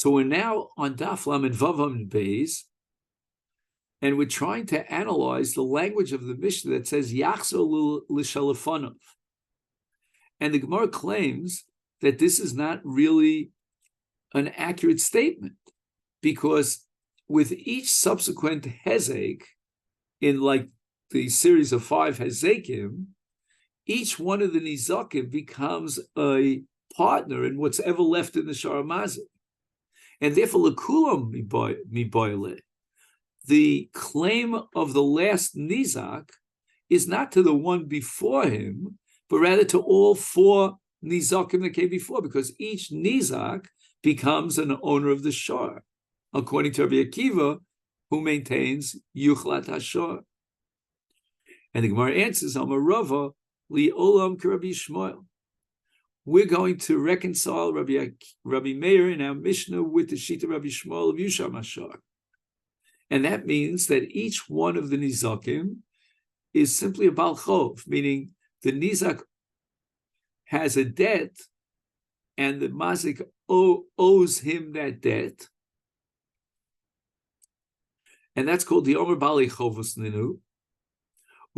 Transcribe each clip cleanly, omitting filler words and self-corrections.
So we're now on Daf Lamed Vav Amud Beis, and we're trying to analyze the language of the Mishnah that says Yachzor l'shalafanov. And the Gemara claims that this is not really an accurate statement, because with each subsequent hezek, in like the series of 5 hezekim, each one of the nizakim becomes a partner in what's ever left in the Shara Mazik. And therefore, l'kulam miboyle, the claim of the last nizak is not to the one before him, but rather to all 4 nizakim that came before, because each nizak becomes an owner of the shor, according to Rabbi Akiva, who maintains yuchlat hashor. And the Gemara answers, Amar Rava li olam k'Rabbi Shmuel. We're going to reconcile Rabbi Meir in our Mishnah with the Shita Rabbi Shmuel of Yusham Hashor. And that means that each one of the nizakim is simply a Bal Chov, meaning the nizak has a debt and the mazik owes him that debt. And that's called the Omer Bali Chovos Ninu.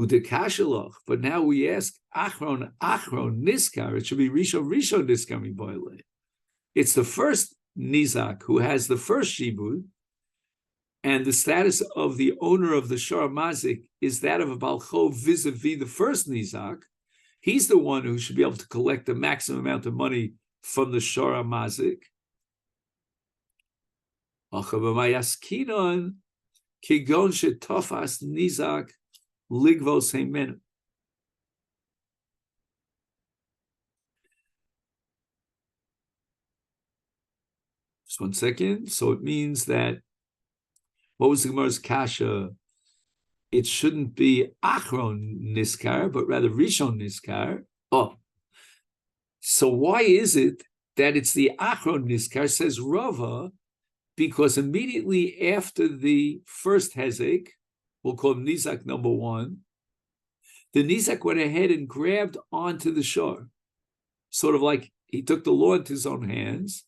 But now we ask Achron Niskar. It should be Rishon Niskar Miboyle. It's the first nizak who has the first shibud, and the status of the owner of the Shor Mazik is that of a Balchov vis-a-vis the first nizak. He's the one who should be able to collect the maximum amount of money from the Shor Mazik. Kigon shetofas nizak ligvos heimen. Just 1 second. So it means that, what was the Gemara's kasha? It shouldn't be Achron Niskar, but rather Rishon Niskar. Oh, so why is it that it's the Achron Niskar, says Rava? Because immediately after the first Hezek, we'll call him Nizak number 1, the Nizak went ahead and grabbed onto the shore, sort of like he took the law into his own hands,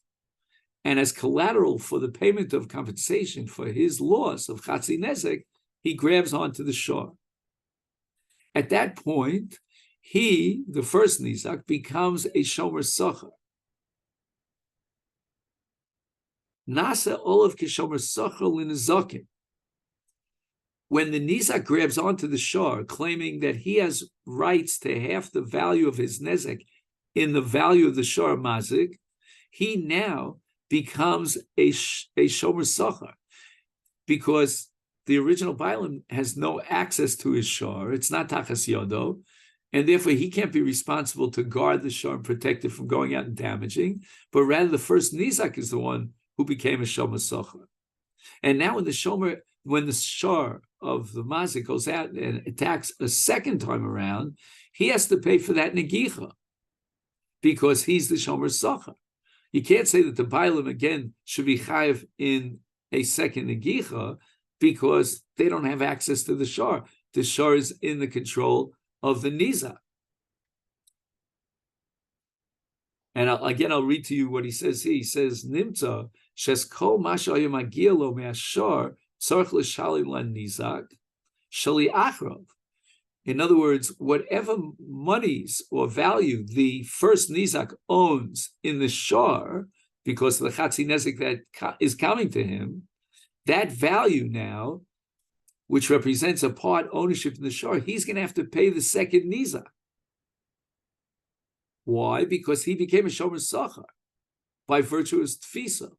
and as collateral for the payment of compensation for his loss of Chatzi Nezek, he grabs onto the shore. At that point, he, the first Nizak, becomes a Shomer Socher. Nasa Olav Kishomer Socher Linizakim. When the Nizak grabs onto the shore, claiming that he has rights to half the value of his Nezek in the value of the shore Mazik, he now becomes a Shomer Socher, because the original Bailam has no access to his shore. It's not Tachas Yodo, and therefore he can't be responsible to guard the shore and protect it from going out and damaging, but rather the first Nizak is the one who became a Shomer Socher. And now when the shore of the Mazik goes out and attacks a second time around, he has to pay for that Negicha, because he's the Shomer Socher. You can't say that the Bailam again should be chayiv in a second Negicha, because they don't have access to the shore. The shore is in the control of the Nizak. And I'll read to you what he says here. He says, Nimtza, shes kol masha yomagir lo me'ashor tzarich l'shalim l'nizak shali achrov. In other words, whatever monies or value the first Nizak owns in the shore, because of the Chatzi Nezek that is coming to him, that value now, which represents a part ownership in the shore, he's going to have to pay the second Nizak. Why? Because he became a Shomer Socher by virtue of his Tfisa.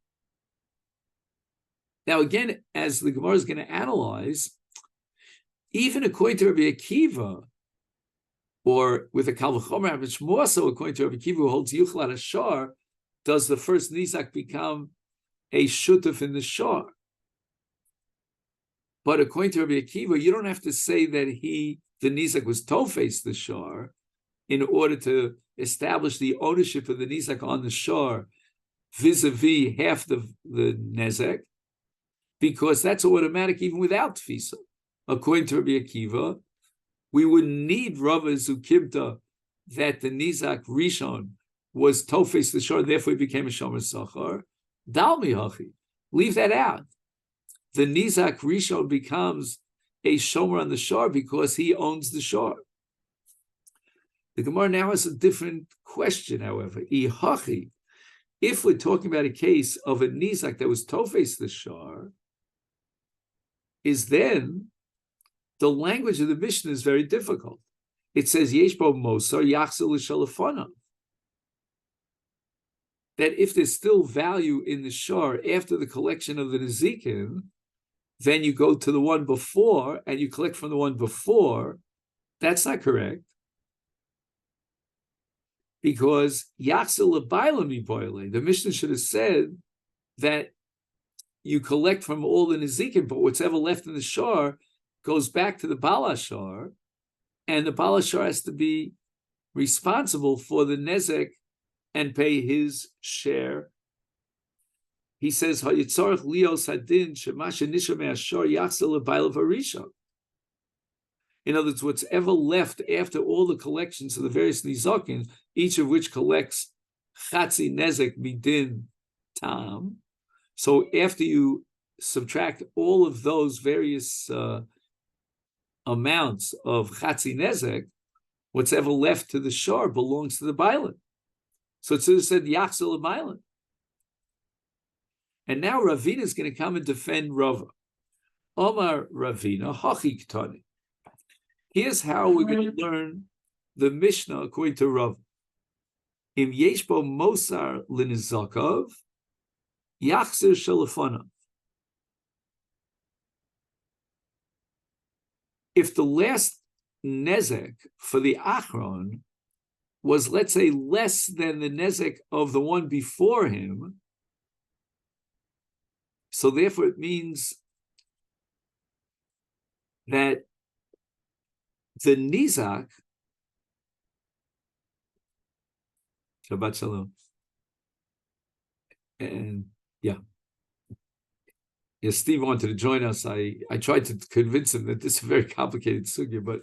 Now again, as the Gemara is going to analyze, even according to Rabbi Akiva, or with a Kal V'chomer, which more so according to Rabbi Akiva, who holds Yuchlat Hashor, does the first Nizak become a Shutuf in the shore. But according to Rabbi Akiva, you don't have to say that the Nizak was Tofes the shore in order to establish the ownership of the Nizak on the shore vis-a-vis half the Nezek, because that's automatic even without Tfisa. According to Rabbi Akiva, we wouldn't need Rava Zukimta that the Nizak Rishon was Tofes the shore, therefore he became a Shomer Socher. Dalmi hachi. Leave that out. The Nizak Rishon becomes a shomer on the shore because he owns the shore. The Gemara now has a different question, however. Ihachi, if we're talking about a case of a Nizak that was tofes the shore, is then the language of the Mishnah is very difficult. It says, Yesh bo mosar yachzil l'shalafanav. That if there's still value in the shore after the collection of the Nezikin, then you go to the one before and you collect from the one before. That's not correct. Because Yachzil l'bayla miboile, the Mishnah should have said that you collect from all the Nezikin, but what's ever left in the shore goes back to the Balashar, and the Balashar has to be responsible for the Nezek and pay his share. He says, "Hayitzarich lios hadin shemashe nisha me'ashor yachzil l'bayla v'rishon." In other words, what's ever left after all the collections of the various nizakin, each of which collects chatzi nezek midin tam. So after you subtract all of those various amounts of chatzi nezek, what's ever left to the shore belongs to the bailan. So it said yachzil bailan. And now Ravina is going to come and defend Rava. Omar Ravina hachi ktani. Here's how we're going to learn the Mishnah according to Rav. Im yesh bo mosar l'nizakov, yachzir shalafanav. If the last nezek for the achron was, let's say, less than the nezek of the one before him, so therefore it means that the Nizak, Shabbat Shalom, and yeah, Steve wanted to join us. I tried to convince him that this is a very complicated sugya, but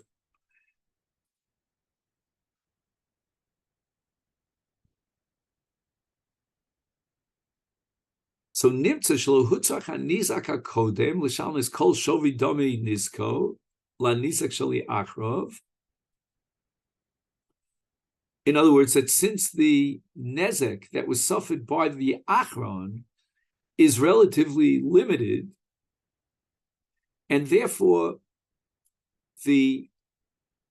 so Nimtza Shlo Hutzach HaNizak HaKodem L'Shalom is Kol Shovi Domi Nizko La Nizak Shali Achrov. In other words, that since the nezek that was suffered by the achron is relatively limited, and therefore the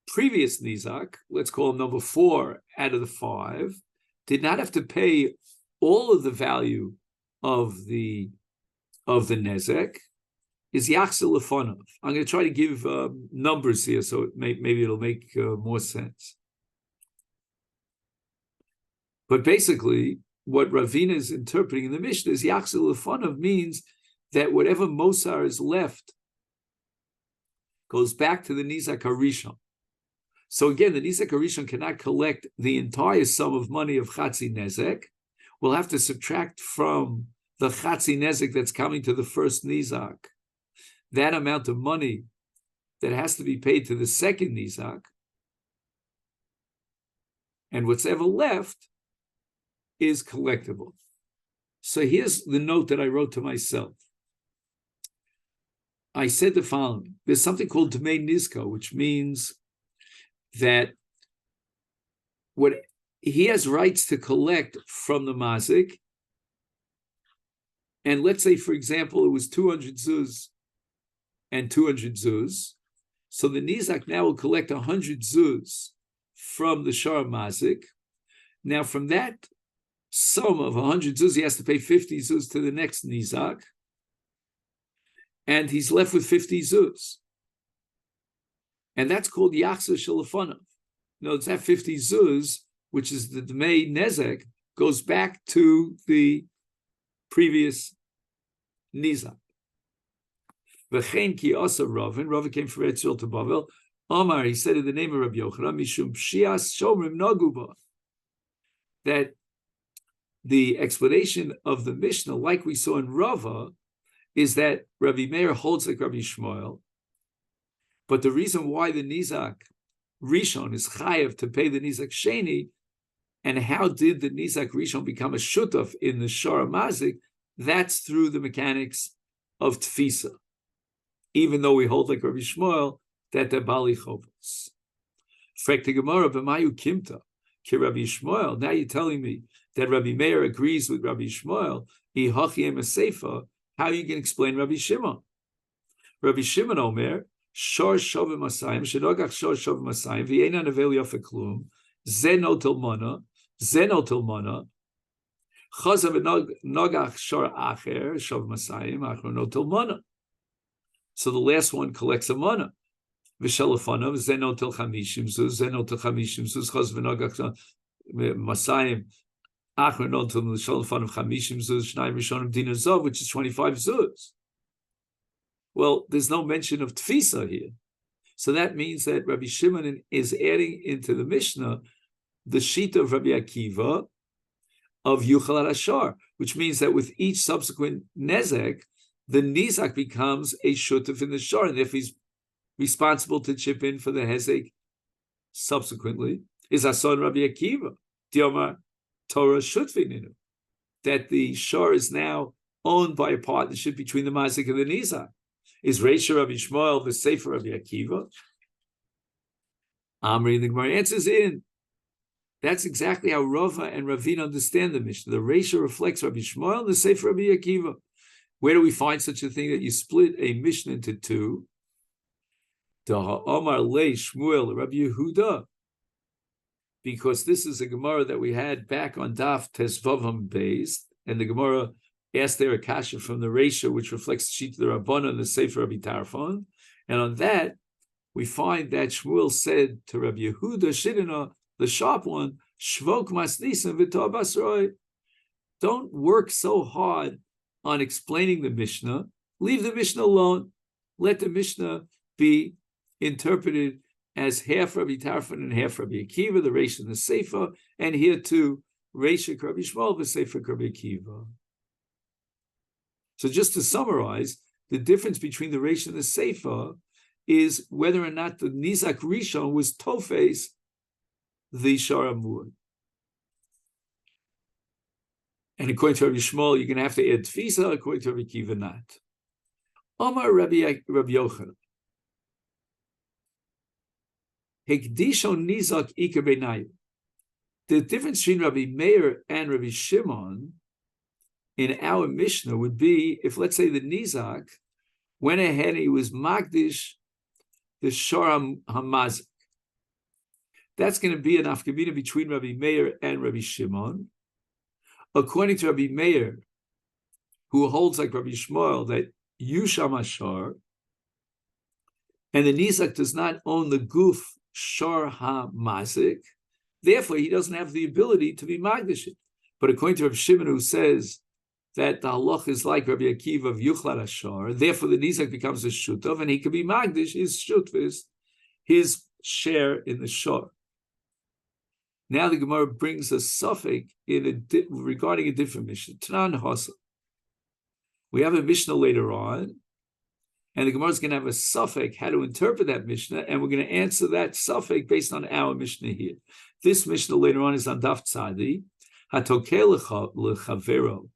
previous nizak, let's call him number 4 out of the 5, did not have to pay all of the value of the nezek, is yachzil lefonav. I'm going to try to give numbers here, so maybe it'll make more sense. But basically, what Ravina is interpreting in the Mishnah is yachzil lefonav means that whatever mosar is left goes back to the nizak harishon. So again, the nizak harishon cannot collect the entire sum of money of chatzi nezek. We'll have to subtract from the chatzi nezek that's coming to the first nizak that amount of money that has to be paid to the second nizak, and what's ever left is collectible. So here's the note that I wrote to myself. I said the following: there's something called Dmei Nizko, which means that what he has rights to collect from the mazik, and let's say, for example, it was 200 zuz and 200 zuz. So the nizak now will collect 100 zuz from the shar mazik. Now, from that sum of 100 zuz, he has to pay 50 zuz to the next nizak, and he's left with 50 zuz. And that's called yachzir shalafonav. No, it's that 50 zuz, which is the Dmei Nezek, goes back to the previous nizak. V'chein ki asa Ravin. Ravin came from Eretz Yisrael to Bavel. Omar, he said in the name of Rabbi Yochanan, Mishum Pshias Shomrim Naguba, that the explanation of the Mishnah, like we saw in Rava, is that Rabbi Meir holds like Rabbi Shmuel, but the reason why the Nizak Rishon is chayav to pay the Nizak Sheni, and how did the Nizak Rishon become a shutaf in the Shara Mazik, that's through the mechanics of tfisa, even though we hold like Rabbi Shmuel that they're bali chovos. Frekta Gemara, b'mayu kimta, ki Rabbi Shmuel. Now you're telling me that Rabbi Meir agrees with Rabbi Shmuel. Ihachi Masechet. How are you going to explain Rabbi Shimon? Rabbi Shimon Omer, Shor Shovim Masayim, Shedogach Shor Shovim Masayim, V'yeina Nevel Yofe Klum, Zeno Tilmana, Chazav Nogach Shor Acher, Shovim Masayim, Acher No Tilmana. So the last one collects a mana. V'shalafanav, Zeno Til Chamishim Zuz, Chazav Nogach Masayim, Acher No Til Shalafanav Chamishim Zuz, Shnayim Rishonim Dina Zov, which is 25 Zuz. Well, there's no mention of tfisa here. So that means that Rabbi Shimon is adding into the Mishnah the sheet of Rabbi Akiva of Yuchal Ashar, which means that with each subsequent nezek, the nizak becomes a shutuf in the shar, and if he's responsible to chip in for the hezek subsequently, is Ason Rabbi Akiva, Diomar Torah Shutfininu, that the shar is now owned by a partnership between the mazik and the nizak. Is Reisha Rabbi Shmuel the Sefer Rabbi Akiva? Amri, the Gemara answers in. That's exactly how Rava and Ravina understand the Mishnah. The Reisha reflects Rabbi Shmuel, the Sefer Rabbi Akiva. Where do we find such a thing that you split a Mishnah into two? Daha Omar Le Shmuel Rabbi Yehuda. Because this is a Gemara that we had back on Daf Tesvavam based, and the Gemara asked their akasha from the Reisha, which reflects the sheet of the Rabbana and the Sefer Rabbi Tarfon. And on that, we find that Shmuel said to Rabbi Yehuda, Shidina, the sharp one, Shvok Masnisim V'Tov Asroi. Don't work so hard on explaining the Mishnah. Leave the Mishnah alone. Let the Mishnah be interpreted as half Rabbi Tarfon and half Rabbi Akiva, the Reisha and the Sefer, and here too, Reisha Rabbi Shmuel, the Sefer Rabbi Akiva. So just to summarize, the difference between the Reisha and the Sefer is whether or not the Nizak Rishon was Tofes, the Shar Amur. And according to Rabbi Shmuel, you're going to have to add Tfisa, according to Rabbi Akiva, not. Omar Rabbi Yochanan. Hekdishon Nizak Ika Benayu. The difference between Rabbi Meir and Rabbi Shimon in our Mishnah would be if, let's say, the Nizak went ahead and he was Magdish, the Shor HaMazik. That's going to be an afkamina between Rabbi Meir and Rabbi Shimon. According to Rabbi Meir, who holds like Rabbi Shmuel that Yusham Ashar, and the Nizak does not own the Guf Shor HaMazik, therefore he doesn't have the ability to be Magdish. But according to Rabbi Shimon, who says that the halach is like Rabbi Akiva of Yuchlat Ashar, therefore the Nizak becomes a shutov, and he can be Magdish, his shutvis, his share in the shor. Now the Gemara brings a suffix regarding a different Mishnah. Tanan Hasa. We have a Mishnah later on, and the Gemara is going to have a suffix how to interpret that Mishnah, and we're going to answer that suffix based on our Mishnah here. This Mishnah later on is on Daf Tzadi. Hatokel lechavero.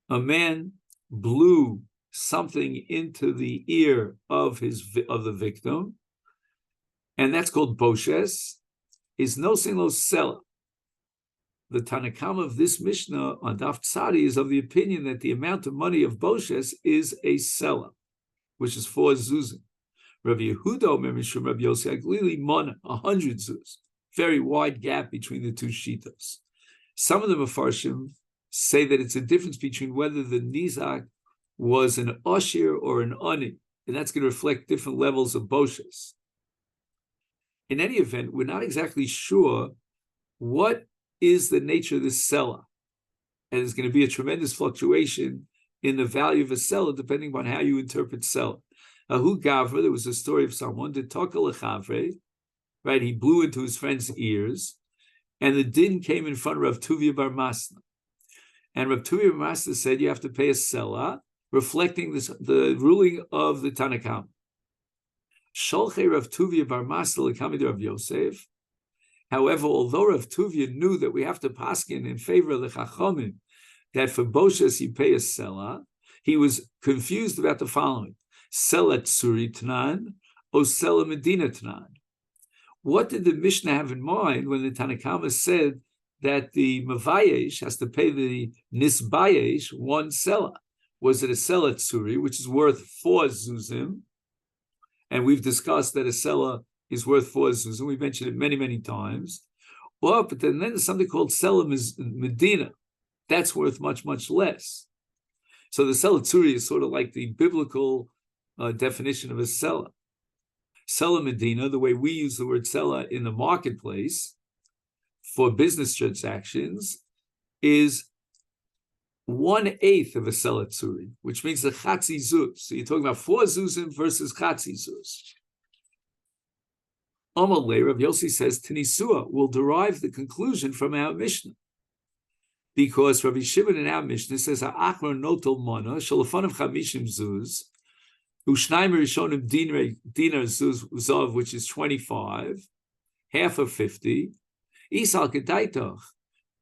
A man blew something into the ear of the victim, and that's called boshes. Is no single seller. The Tanakam of this Mishnah on Daf Tzadi is of the opinion that the amount of money of boshes is a seller, which is 4 zuzim. Rabbi Yehuda Mishum Rabbi Yossi Aglili Mona 100 zuz. Very wide gap between the two shitas. Some of the Mefarshim say that it's a difference between whether the Nizak was an Oshir or an Ani, and that's going to reflect different levels of boshes. In any event, we're not exactly sure what is the nature of this seller. And there's going to be a tremendous fluctuation in the value of a seller depending on how you interpret seller. Ahu Gavra, there was a story of someone, did Toka Lechavre, right? He blew into his friend's ears, and the din came in front of Rav Tuvia Bar Masna. And Rav Tuvia Bar Masna said you have to pay a seller, reflecting the ruling of the Tanakam. Sholchei Rav Tuvia Bar Masna l'kamid Rav Yosef. However, although Rav Tuvia knew that we have to paskin in favor of the Chachamim, that for Boshes you pay a Sela, he was confused about the following: Sela Tsuri Tanan or Sela Medina Tanan. What did the Mishnah have in mind when the Tanakama said that the Mavayesh has to pay the Nisbayesh one Sela? Was it a Sela Tsuri, which is worth 4 Zuzim? And we've discussed that a Sela is worth 4 Zuzim. We mentioned it many, many times. Well, but then there's something called Sela Medina. That's worth much, much less. So the Sela Tsuri is sort of like the biblical definition of a Sela. Sela Medina, the way we use the word Sela in the marketplace for business transactions, is 1/8 of a Sela Tsuri, which means the Chatzi Zuz. So you're talking about 4 Zuzim versus Chatzi Zuz. Amalei, Rav Yossi says, Tanisua will derive the conclusion from our Mishnah. Because Rabbi Shimon in our Mishnah says, Ha'achar notel mana, shalafanav chamishim zuz, u'shnayim rishonim dinar zuz zav, which is 25, half of 50, isal kedaitach,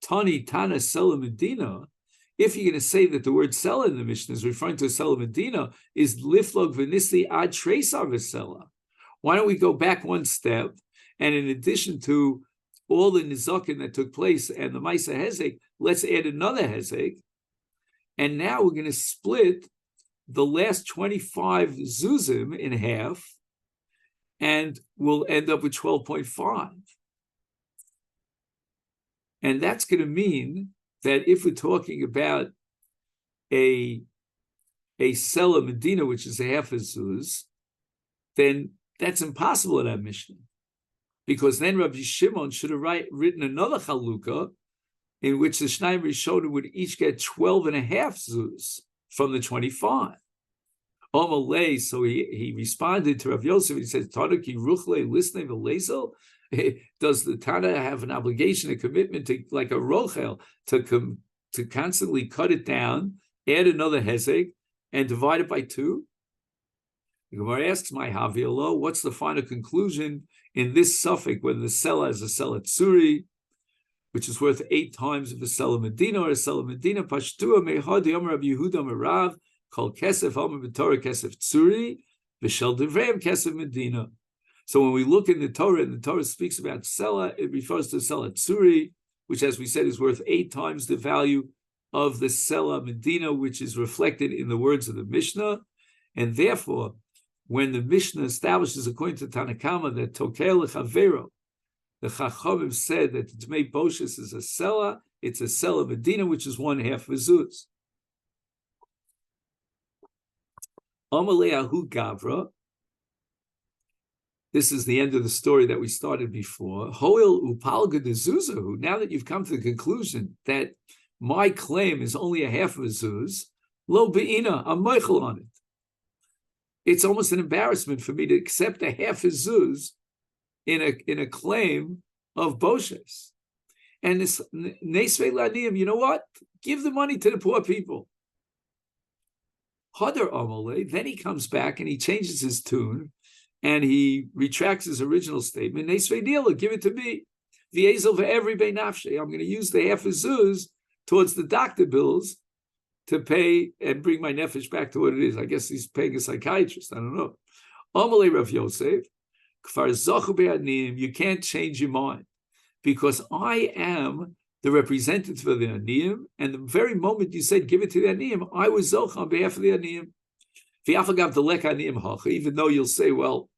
tani tana sela medina. If you're going to say that the word sela in the Mishnah is referring to a sela medina, is liflog v'nisli ad treisar v'sela. Why don't we go back one step, and in addition to all the nizakin that took place and the Maisa Hezek, let's add another Hezek. And now we're going to split the last 25 Zuzim in half, and we'll end up with 12.5. And that's going to mean that if we're talking about a Sela Medina, which is a half a Zuz, then that's impossible in our Mishnah. Because then Rabbi Shimon should have written another Chalukah in which the Shnayim Rishonim would each get 12.5 Zuz from the 25. Omalei, so he responded to Rav Yosef, he said, Tadaki Ruchle Lisne Velezel? Does the Tana have an obligation, a commitment to, like a Rochel, to constantly cut it down, add another Hezek, and divide it by 2? The Gemara asks, my Havialo, what's the final conclusion in this suffix when the Sela is a Sela Tsuri, which is worth 8 times of a Sela Medina or a Sela Medina? Pashtua mehadi Amar Rabbi Yehuda Merav called Kesef Amar B'Torah Kesef Tsuri v'Shel Devreim Kesef Medina. So when we look in the Torah, and the Torah speaks about Sela, it refers to Sela Tsuri, which, as we said, is worth 8 times the value of the Sela Medina, which is reflected in the words of the Mishnah. And therefore, when the Mishnah establishes, according to Tanakama, that Tokel Lechavero, the Chachamim said that the Tmei Boshes is a Sela, it's a Sela Medina, which is 1/2 V'Zuz. Amaleahu Gavra, this is the end of the story that we started before. Hoil Upalga de Zuzahu, now that you've come to the conclusion that my claim is only a half of a Zuz, Lo Be'ina, I'm Meichel on it. It's almost an embarrassment for me to accept a half a Zuz in a claim of Boshes. And this Nesvei Laniyim, you know what? Give the money to the poor people. Hadar Amalei, then he comes back and he changes his tune and he retracts his original statement. Nesvei Nila, give it to me. V'ezel ve'evri be'nafshe. I'm going to use the half a Zuz towards the doctor bills to pay and bring my nefesh back to what it is. I guess he's paying a psychiatrist. I don't know. Amalei Rav Yosef, Kfar Zochu be'anim, you can't change your mind because I am the representative of the Aniyim, and the very moment you said give it to the Aniyim, I was Zoch on behalf of the Aniyim. V'yafagav delek Aniyim hacha, even though you'll say, well,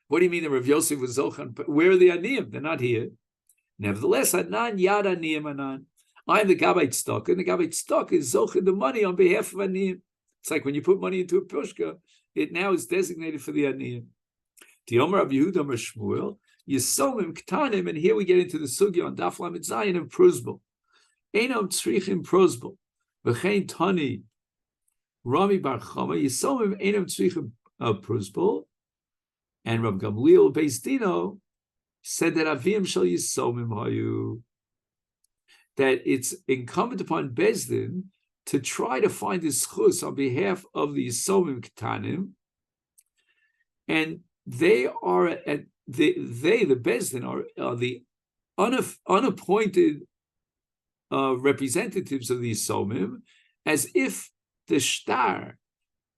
what do you mean that Rav Yosef was Zoch on? Where are the Aniyim? They're not here. Nevertheless, Anan Yad Aniyim Anan. I'm the Gabait stock, and the Gabait stock is Zoch the money on behalf of Aniyim. It's like when you put money into a pushka, it now is designated for the Aniyim. The Omer of Yehuda Omer Shmuel, Yisomim Ktanim, and here we get into the sugya on Daf Lamed Zayin of Pruzbel. Einam Tzrichim Pruzbel, V'chein Tani, Rami Bar Chama, Yisomim Einam Tzrichim Pruzbel, and Rav Gamliel Beis Dino said that Avim Shal Yisomim Hayu, that it's incumbent upon Bezdin to try to find his chus on behalf of the Yisomim Ktanim, and they are at the Bezdin are the unappointed representatives of the Yisomim, as if the shtar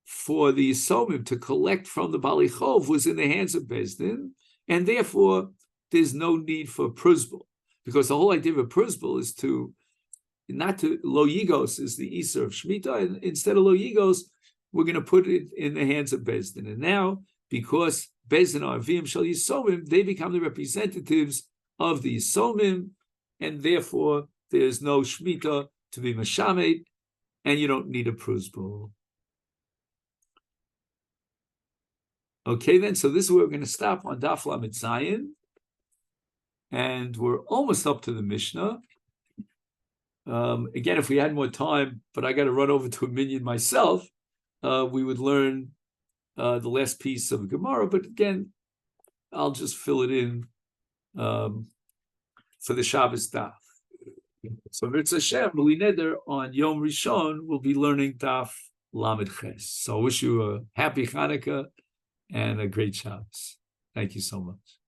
for the Yisomim to collect from the Bali Chov was in the hands of Bezdin, and therefore there's no need for pruzbul, because the whole idea of a pruzbul is not to lo yigos is the Isser of Shemitah, and instead of lo yigos, we're going to put it in the hands of Bezdin. And now, because Bezdin are Avim Shal Yisomim, they become the representatives of the Yisomim, and therefore there's no Shemitah to be Mashamed, and you don't need a pruzbul. Okay, then, so this is where we're going to stop on Daf Lamed Zayin, and we're almost up to the Mishnah. Again, if we had more time, but I got to run over to a minyan myself, we would learn the last piece of Gemara, but again, I'll just fill it in for the Shabbos Daf. So Mirz Hashem, Li Neder, on Yom Rishon, we'll be learning Daf Lamed Ches. So I wish you a happy Hanukkah and a great Shabbos. Thank you so much.